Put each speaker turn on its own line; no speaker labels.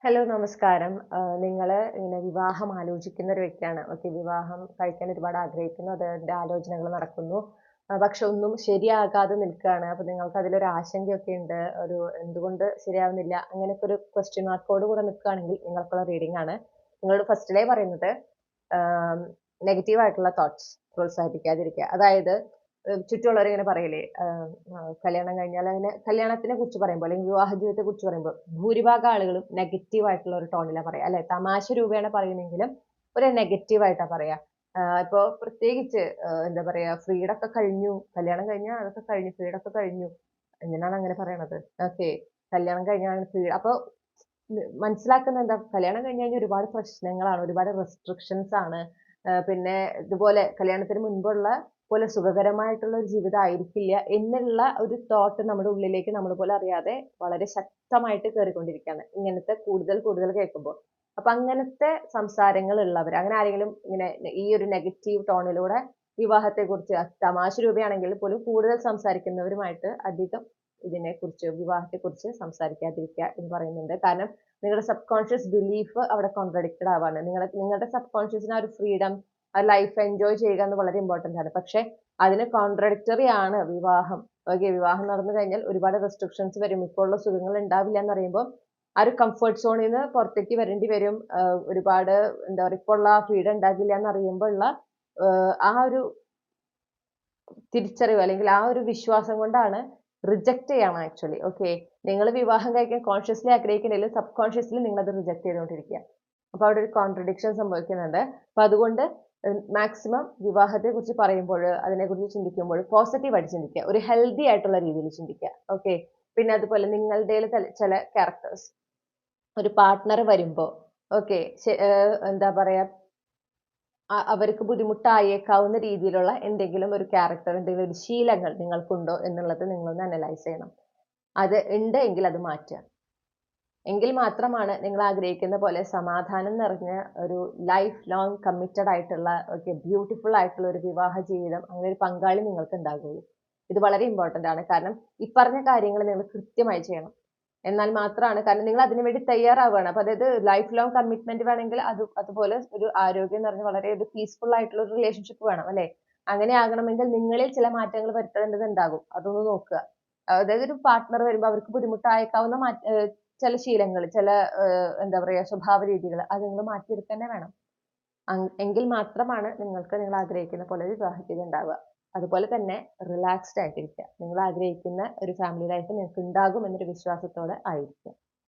Hello നമസ്കാരം. നിങ്ങള് ഇങ്ങനെ വിവാഹം ആലോചിക്കുന്ന ഒരു വ്യക്തിയാണ്. ഓക്കെ, വിവാഹം കഴിക്കാൻ ഒരുപാട് ആഗ്രഹിക്കുന്നു. അതിന്റെ ആലോചനകൾ നടക്കുന്നു. പക്ഷെ ഒന്നും ശരിയാകാതെ നിൽക്കുകയാണ്. അപ്പൊ നിങ്ങൾക്ക് അതിലൊരു ആശങ്കയൊക്കെ ഉണ്ട്. ഒരു എന്തുകൊണ്ട് ശരിയാവുന്നില്ല? അങ്ങനെയൊക്കെ ഒരു ക്വസ്റ്റ്യൻ മാർക്കോട് കൂടെ നിൽക്കുകയാണെങ്കിൽ നിങ്ങൾക്കുള്ള റീഡിംഗ് ആണ്. നിങ്ങളോട് ഫസ്റ്റിലേ പറയുന്നത് നെഗറ്റീവ് ആയിട്ടുള്ള തോട്ട്സ് പ്രോത്സാഹിപ്പിക്കാതിരിക്കുക. അതായത് ചുറ്റുമുള്ളവരിങ്ങനെ പറയില്ലേ, കല്യാണം കഴിഞ്ഞാൽ അങ്ങനെ കല്യാണത്തിനെ കുറിച്ച് പറയുമ്പോൾ അല്ലെങ്കിൽ വിവാഹ ജീവിതത്തെ കുറിച്ച് പറയുമ്പോൾ ഭൂരിഭാഗം ആളുകളും നെഗറ്റീവ് ആയിട്ടുള്ള ഒരു ടോണിലാണ് പറയാ, അല്ലെ? തമാശ രൂപേണ പറയുമെങ്കിലും ഒരു നെഗറ്റീവ് ആയിട്ടാ പറയാ. ഇപ്പൊ പ്രത്യേകിച്ച് എന്താ പറയാ, ഫ്രീഡം ഒക്കെ കഴിഞ്ഞു, കല്യാണം കഴിഞ്ഞാൽ അതൊക്കെ കഴിഞ്ഞു, ഫ്രീഡം ഒക്കെ കഴിഞ്ഞു. എന്തിനാണ് അങ്ങനെ പറയണത്? ഓക്കെ, കല്യാണം കഴിഞ്ഞാൽ ഫ്രീ അപ്പൊ മനസ്സിലാക്കുന്ന എന്താ, കല്യാണം കഴിഞ്ഞ് കഴിഞ്ഞാൽ ഒരുപാട് പ്രശ്നങ്ങളാണ്, ഒരുപാട് റെസ്ട്രിക്ഷൻസ് ആണ്. പിന്നെ ഇതുപോലെ കല്യാണത്തിന് മുൻപുള്ള പോലെ സുഖകരമായിട്ടുള്ള ഒരു ജീവിതം ആയിരിക്കില്ല എന്നുള്ള ഒരു തോട്ട് നമ്മുടെ ഉള്ളിലേക്ക് നമ്മൾ പോലും അറിയാതെ വളരെ ശക്തമായിട്ട് കയറിക്കൊണ്ടിരിക്കുകയാണ് ഇങ്ങനത്തെ കൂടുതൽ കൂടുതൽ കേൾക്കുമ്പോൾ. അപ്പൊ അങ്ങനത്തെ സംസാരങ്ങൾ ഉള്ളവർ, അങ്ങനെ ആരെങ്കിലും ഇങ്ങനെ ഈ ഒരു നെഗറ്റീവ് ടോണിലൂടെ വിവാഹത്തെക്കുറിച്ച് തമാശ രൂപയാണെങ്കിൽ പോലും കൂടുതൽ സംസാരിക്കുന്നവരുമായിട്ട് അധികം ഇതിനെക്കുറിച്ച് വിവാഹത്തെക്കുറിച്ച് സംസാരിക്കാതിരിക്കുക എന്ന് പറയുന്നുണ്ട്. കാരണം നിങ്ങളുടെ സബ് കോൺഷ്യസ് ബിലീഫ് അവിടെ കോൺട്രഡിക്റ്റഡ് ആവാണ്. നിങ്ങളുടെ സബ് കോൺഷ്യസിന് ആ ഒരു ഫ്രീഡം, ആ ലൈഫ് എൻജോയ് ചെയ്യുക എന്ന് വളരെ ഇമ്പോർട്ടന്റ് ആണ്. പക്ഷെ അതിന് കോൺട്രഡിക്ടറി ആണ് വിവാഹം. ഓക്കെ, വിവാഹം നടന്നു കഴിഞ്ഞാൽ ഒരുപാട് റെസ്ട്രിക്ഷൻസ് വരും. ഇപ്പോൾ ഉള്ള സുഖങ്ങൾ ഉണ്ടാവില്ല എന്ന് പറയുമ്പോൾ ആ ഒരു കംഫർട്ട് സോണിൽ നിന്ന് പുറത്തേക്ക് വരേണ്ടി വരും. ഒരുപാട് എന്താ പറയുക, ഇപ്പോൾ ഉള്ള ഫ്രീഡം ഉണ്ടാകില്ല എന്ന് അറിയുമ്പോൾ ഉള്ള ആ ഒരു തിരിച്ചറിവ് അല്ലെങ്കിൽ ആ ഒരു വിശ്വാസം കൊണ്ടാണ് റിജക്ട് ചെയ്യണം ആക്ച്വലി. ഓക്കെ, നിങ്ങൾ വിവാഹം കഴിക്കാൻ കോൺഷ്യസ്ലി ആഗ്രഹിക്കുന്നില്ലെങ്കിൽ സബ് കോൺഷ്യസ്ലി നിങ്ങൾ അത് റിജക്ട് ചെയ്തുകൊണ്ടിരിക്കുക. അപ്പൊ അവിടെ ഒരു കോൺട്രഡിക്ഷൻ സംഭവിക്കുന്നുണ്ട്. അപ്പൊ അതുകൊണ്ട് മാക്സിമം വിവാഹത്തെ കുറിച്ച് പറയുമ്പോൾ, അതിനെക്കുറിച്ച് ചിന്തിക്കുമ്പോൾ പോസിറ്റീവ് ആയിട്ട് ചിന്തിക്കുക, ഒരു ഹെൽത്തി ആയിട്ടുള്ള രീതിയിൽ ചിന്തിക്കുക. ഓക്കെ, പിന്നെ അതുപോലെ നിങ്ങളുടെ ചില ക്യാരക്ടേഴ്സ്, ഒരു പാർട്ട്ണർ വരുമ്പോ ഓക്കെ, എന്താ പറയാ, അവർക്ക് ബുദ്ധിമുട്ടായേക്കാവുന്ന രീതിയിലുള്ള എന്തെങ്കിലും ഒരു ക്യാരക്ടർ, എന്തെങ്കിലും ഒരു ശീലങ്ങൾ നിങ്ങൾക്കുണ്ടോ എന്നുള്ളത് നിങ്ങളൊന്ന് അനലൈസ് ചെയ്യണം. അത് ഉണ്ട് എങ്കിൽ അത് മാറ്റുക. എങ്കിൽ മാത്രമാണ് നിങ്ങൾ ആഗ്രഹിക്കുന്ന പോലെ സമാധാനം നിറഞ്ഞ ഒരു ലൈഫ് ലോങ് കമ്മിറ്റഡ് ആയിട്ടുള്ള ബ്യൂട്ടിഫുൾ ആയിട്ടുള്ള ഒരു വിവാഹ ജീവിതം, അങ്ങനെ ഒരു പങ്കാളി നിങ്ങൾക്ക് ഉണ്ടാകുകയുള്ളൂ. ഇത് വളരെ ഇമ്പോർട്ടന്റ് ആണ്. കാരണം ഈ പറഞ്ഞ കാര്യങ്ങൾ നിങ്ങൾ കൃത്യമായി ചെയ്യണം. എന്നാൽ മാത്രമാണ്, കാരണം നിങ്ങൾ അതിനു വേണ്ടി തയ്യാറാവുകയാണ്. അപ്പൊ അതായത് ലൈഫ് ലോങ് കമ്മിറ്റ്മെന്റ് വേണമെങ്കിൽ അതുപോലെ ഒരു ആരോഗ്യം നിറഞ്ഞ വളരെ ഒരു പീസ്ഫുൾ ആയിട്ടുള്ള ഒരു റിലേഷൻഷിപ്പ് വേണം, അല്ലെ? അങ്ങനെ ആകണമെങ്കിൽ നിങ്ങളിൽ ചില മാറ്റങ്ങൾ വരുത്തേണ്ടതുണ്ടാകും. അതൊന്ന് നോക്കുക. അതായത് ഒരു പാർട്ട്ണർ വരുമ്പോൾ അവർക്ക് ബുദ്ധിമുട്ടായേക്കാവുന്ന ചില ശീലങ്ങൾ, ചില എന്താ പറയാ, സ്വഭാവ രീതികൾ അത് നിങ്ങൾ മാറ്റിയെടുക്കുക തന്നെ വേണം. എങ്കിൽ മാത്രമാണ് നിങ്ങൾക്ക് നിങ്ങൾ ആഗ്രഹിക്കുന്ന പോലെ ഒരു വിവാഹ ജീവിതം ഉണ്ടാവുക. അതുപോലെ തന്നെ റിലാക്സ്ഡ് ആയിട്ടിരിക്കുക. നിങ്ങൾ ആഗ്രഹിക്കുന്ന ഒരു ഫാമിലി ലൈഫ് നിങ്ങൾക്ക് ഉണ്ടാകും എന്നൊരു വിശ്വാസത്തോടെ ആയിരിക്കുക.